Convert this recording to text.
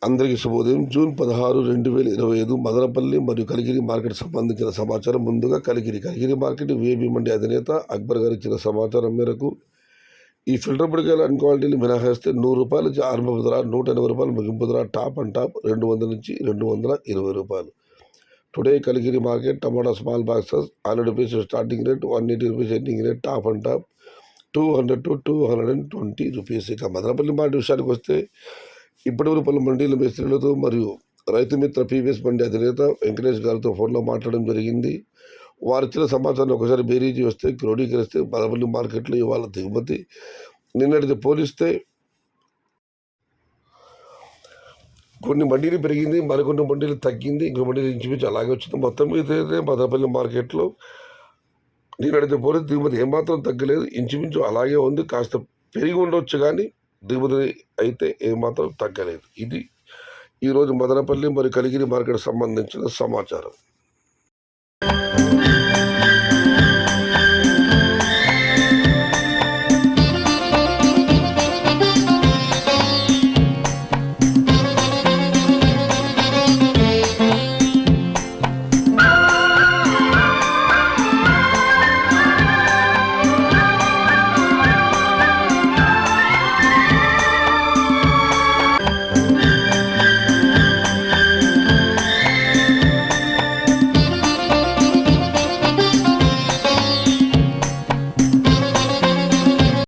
అందరికీ శుభోదయం. జూన్ 16, 2025 మదనపల్లి మరియు కలిగిరి మార్కెట్ సంబంధించిన సమాచారం. ముందుగా కలిగిరి మార్కెట్ వేబీ మండి అధినేత అక్బర్ గారు ఇచ్చిన సమాచారం మేరకు ఈ ఫిల్టర్ పొడికాయలు అన్ క్వాలిటీలు మినహాయిస్తే ₹100 నుంచి ఆరంభపు ధర, ₹180 ముగింపు ధర, టాప్ అండ్ టాప్ 200 నుంచి ₹220. Today Kaligiri market tomato small boxes ₹100 starting rate, ₹180 ending rate, top and top ₹200 to ₹220. ఇక మదనపల్లి మార్కెట్ విషయానికి వస్తే ఇప్పటివరకు పలు మండీల మేస్త్రీలతో మరియు రైతు మిత్ర పీవీఎస్ మండి అధినేత వెంకటేష్ గారితో ఫోన్లో మాట్లాడడం జరిగింది. వారు ఇచ్చిన సమాచారం ఒకసారి బేరీజీ వస్తే క్రోడీకరిస్తే మదనపల్లి మార్కెట్లో ఇవాళ దిగుమతి నిన్నటిది పోలిస్తే కొన్ని మండీలు పెరిగింది, మరికొన్ని మండీలు తగ్గింది, ఇంకో మండీలు ఇంచుమించు అలాగే వచ్చింది. మొత్తం మీద అయితే మదనపల్లి మార్కెట్లో నిన్నటిది పోలిస్తే దిగుమతి ఏమాత్రం తగ్గలేదు, ఇంచుమించు అలాగే ఉంది. కాస్త పెరిగి ఉండొచ్చు కానీ దిగుమతి అయితే ఏమాత్రం తగ్గలేదు. ఇది ఈరోజు మదనపల్లి మరియు కలిగిరి మార్కెట్ సంబంధించిన సమాచారం.